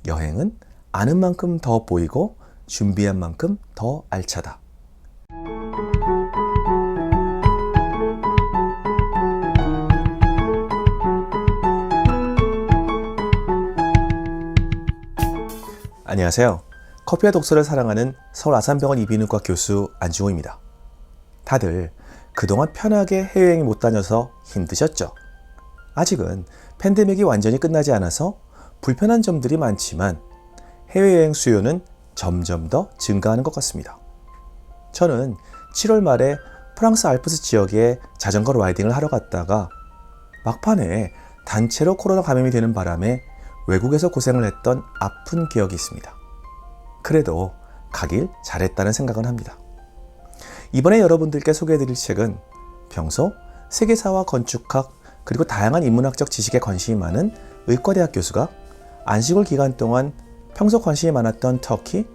여행은 아는 만큼 더 보이고 준비한 만큼 더 알차다. 안녕하세요. 커피와 독서를 사랑하는 서울 아산병원 이비인후과 교수 안중호입니다. 다들 그동안 편하게 해외여행 못 다녀서 힘드셨죠? 아직은 팬데믹이 완전히 끝나지 않아서 불편한 점들이 많지만 해외여행 수요는 점점 더 증가하는 것 같습니다. 저는 7월 말에 프랑스 알프스 지역에 자전거 라이딩을 하러 갔다가 막판에 단체로 코로나 감염이 되는 바람에 외국에서 고생을 했던 아픈 기억이 있습니다. 그래도 가길 잘했다는 생각은 합니다. 이번에 여러분들께 소개해드릴 책은 평소 세계사와 건축학 그리고 다양한 인문학적 지식에 관심이 많은 의과대학 교수가 안식월 기간 동안 평소 관심이 많았던 터키,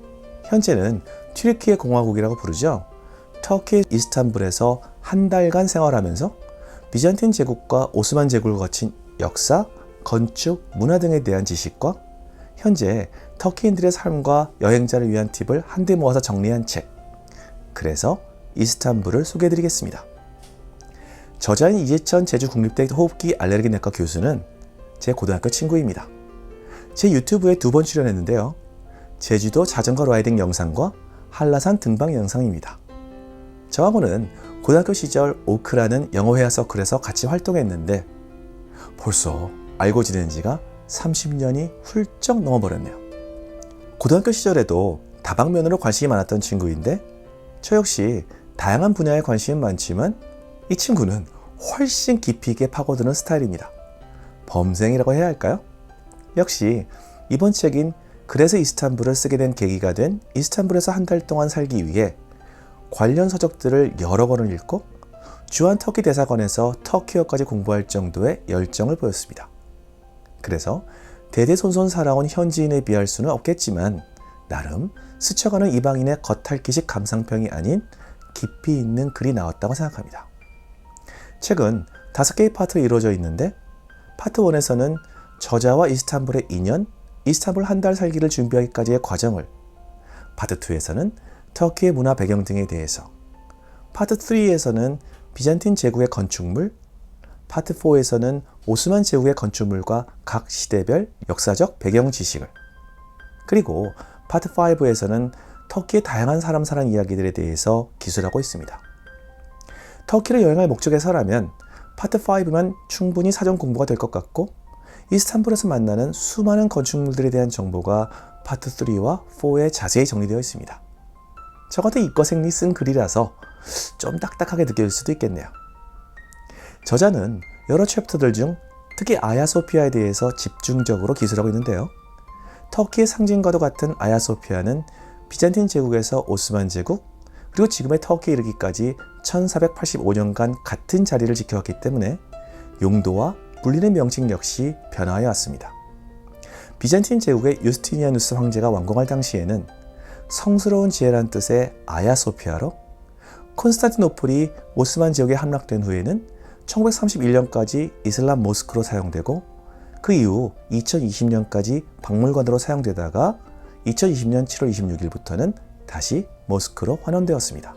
현재는 튀르키예 공화국이라고 부르죠. 터키 이스탄불에서 한 달간 생활하면서 비잔틴 제국과 오스만 제국을 거친 역사, 건축, 문화 등에 대한 지식과 현재 터키인들의 삶과 여행자를 위한 팁을 한데 모아서 정리한 책, 그래서 이스탄불을 소개해드리겠습니다. 저자인 이재천 제주국립대 호흡기 알레르기 내과 교수는 제 고등학교 친구입니다. 제 유튜브에 2번 출연했는데요. 제주도 자전거 라이딩 영상과 한라산 등반 영상입니다. 저하고는 고등학교 시절 오크라는 영어회화 서클에서 같이 활동했는데 벌써 알고 지낸 지가 30년이 훌쩍 넘어버렸네요. 고등학교 시절에도 다방면으로 관심이 많았던 친구인데 저 역시 다양한 분야에 관심은 많지만 이 친구는 훨씬 깊이 있게 파고드는 스타일입니다. 범생이라고 해야 할까요? 역시 이번 책인 그래서 이스탄불을 쓰게 된 계기가 된 이스탄불에서 한 달 동안 살기 위해 관련 서적들을 여러 권을 읽고 주한 터키 대사관에서 터키어까지 공부할 정도의 열정을 보였습니다. 그래서 대대손손 살아온 현지인에 비할 수는 없겠지만 나름 스쳐가는 이방인의 겉핥기식 감상평이 아닌 깊이 있는 글이 나왔다고 생각합니다. 책은 5개의 파트로 이루어져 있는데 파트 1에서는 저자와 이스탄불의 인연, 이스탄불 한 달 살기를 준비하기까지의 과정을, 파트 2에서는 터키의 문화 배경 등에 대해서, 파트 3에서는 비잔틴 제국의 건축물, 파트 4에서는 오스만 제국의 건축물과 각 시대별 역사적 배경 지식을, 그리고 파트 5에서는 터키의 다양한 사람 사는 이야기들에 대해서 기술하고 있습니다. 터키를 여행할 목적에서라면 파트 5만 충분히 사전 공부가 될 것 같고 이스탄불에서 만나는 수많은 건축물들에 대한 정보가 파트 3와 4에 자세히 정리되어 있습니다. 저 같은 이과생이 쓴 글이라서 좀 딱딱하게 느껴질 수도 있겠네요. 저자는 여러 챕터들 중 특히 아야소피아에 대해서 집중적으로 기술하고 있는데요. 터키의 상징과도 같은 아야소피아는 비잔틴 제국에서 오스만 제국, 그리고 지금의 터키에 이르기까지 1485년간 같은 자리를 지켜왔기 때문에 용도와 불리는 명칭 역시 변화해 왔습니다. 비잔틴 제국의 유스티니아누스 황제가 완공할 당시에는 성스러운 지혜란 뜻의 아야소피아로, 콘스탄티노플이 오스만 제국에 함락된 후에는 1931년까지 이슬람 모스크로 사용되고 그 이후 2020년까지 박물관으로 사용되다가 2020년 7월 26일부터는 다시 모스크로 환원되었습니다.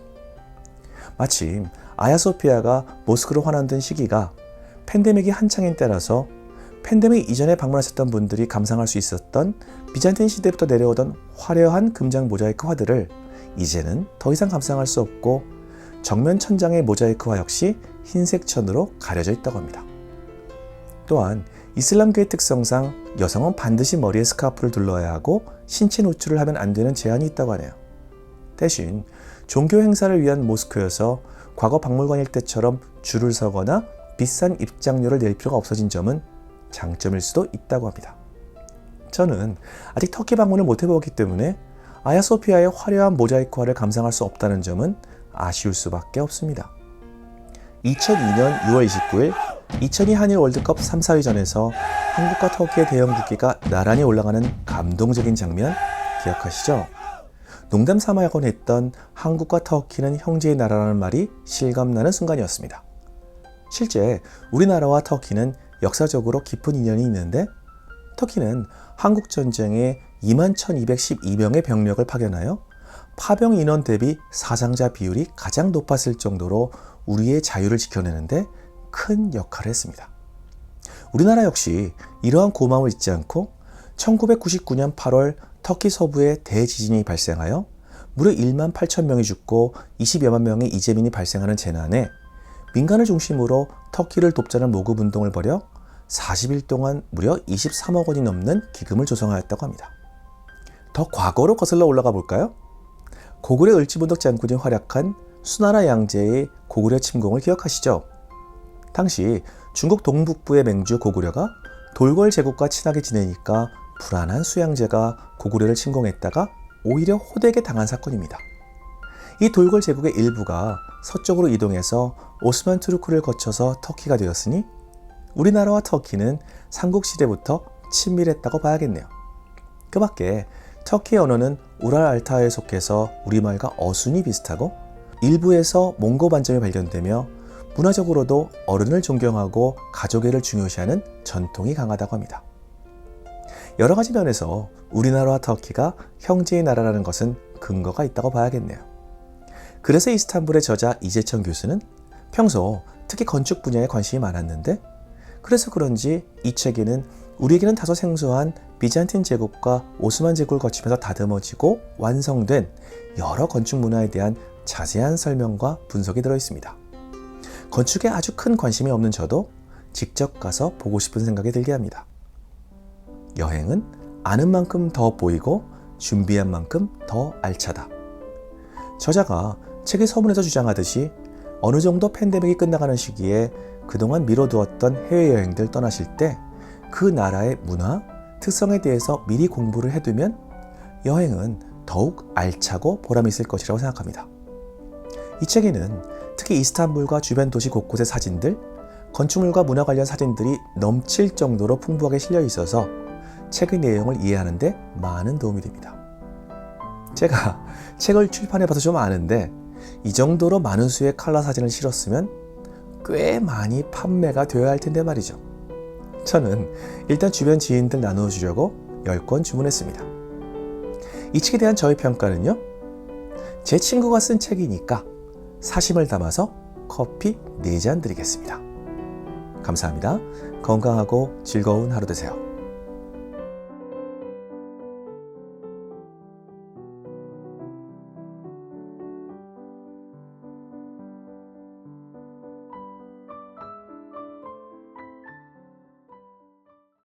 마침 아야소피아가 모스크로 환원된 시기가 팬데믹이 한창인 때라서 팬데믹 이전에 방문하셨던 분들이 감상할 수 있었던 비잔틴 시대부터 내려오던 화려한 금장 모자이크 화들을 이제는 더 이상 감상할 수 없고 정면 천장의 모자이크화 역시 흰색 천으로 가려져 있다고 합니다. 또한 이슬람교의 특성상 여성은 반드시 머리에 스카프를 둘러야 하고 신체 노출을 하면 안 되는 제한이 있다고 하네요. 대신 종교 행사를 위한 모스크여서 과거 박물관일 때처럼 줄을 서거나 비싼 입장료를 낼 필요가 없어진 점은 장점일 수도 있다고 합니다. 저는 아직 터키 방문을 못 해보았기 때문에 아야소피아의 화려한 모자이크화를 감상할 수 없다는 점은 아쉬울 수밖에 없습니다. 2002년 6월 29일 2002 한일 월드컵 3, 4위전에서 한국과 터키의 대형 국기가 나란히 올라가는 감동적인 장면 기억하시죠? 농담 삼아야곤 했던 한국과 터키는 형제의 나라라는 말이 실감나는 순간이었습니다. 실제 우리나라와 터키는 역사적으로 깊은 인연이 있는데 터키는 한국전쟁에 21,212명의 병력을 파견하여 파병 인원 대비 사상자 비율이 가장 높았을 정도로 우리의 자유를 지켜내는데 큰 역할을 했습니다. 우리나라 역시 이러한 고마움을 잊지 않고 1999년 8월 터키 서부에 대지진이 발생하여 무려 1만 8천 명이 죽고 20여만 명의 이재민이 발생하는 재난에 민간을 중심으로 터키를 돕자는 모금운동을 벌여 40일 동안 무려 23억 원이 넘는 기금을 조성하였다고 합니다. 더 과거로 거슬러 올라가 볼까요? 고구려 을지문덕 장군이 활약한 수나라 양제의 고구려 침공을 기억하시죠? 당시 중국 동북부의 맹주 고구려가 돌궐 제국과 친하게 지내니까 불안한 수양제가 고구려를 침공했다가 오히려 호되게 당한 사건입니다. 이 돌궐 제국의 일부가 서쪽으로 이동해서 오스만 투르크를 거쳐서 터키가 되었으니 우리나라와 터키는 삼국시대부터 친밀했다고 봐야겠네요. 그 밖에 터키의 언어는 우랄 알타이에 속해서 우리말과 어순이 비슷하고 일부에서 몽고 반점이 발견되며 문화적으로도 어른을 존경하고 가족애를 중요시하는 전통이 강하다고 합니다. 여러 가지 면에서 우리나라와 터키가 형제의 나라라는 것은 근거가 있다고 봐야겠네요. 그래서 이스탄불의 저자 이재천 교수는 평소 특히 건축 분야에 관심이 많았는데 그래서 그런지 이 책에는 우리에게는 다소 생소한 비잔틴 제국과 오스만 제국을 거치면서 다듬어지고 완성된 여러 건축 문화에 대한 자세한 설명과 분석이 들어있습니다. 건축에 아주 큰 관심이 없는 저도 직접 가서 보고 싶은 생각이 들게 합니다. 여행은 아는 만큼 더 보이고 준비한 만큼 더 알차다. 저자가 책의 서문에서 주장하듯이 어느 정도 팬데믹이 끝나가는 시기에 그동안 미뤄두었던 해외여행들 떠나실 때 그 나라의 문화, 특성에 대해서 미리 공부를 해두면 여행은 더욱 알차고 보람있을 것이라고 생각합니다. 이 책에는 특히 이스탄불과 주변 도시 곳곳의 사진들, 건축물과 문화 관련 사진들이 넘칠 정도로 풍부하게 실려 있어서 책의 내용을 이해하는 데 많은 도움이 됩니다. 제가 책을 출판해봐서 좀 아는데 이 정도로 많은 수의 컬러 사진을 실었으면 꽤 많이 판매가 되어야 할 텐데 말이죠. 저는 일단 주변 지인들 나눠주려고 10권 주문했습니다. 이 책에 대한 저의 평가는요, 제 친구가 쓴 책이니까 사심을 담아서 커피 4잔 드리겠습니다. 감사합니다. 건강하고 즐거운 하루 되세요.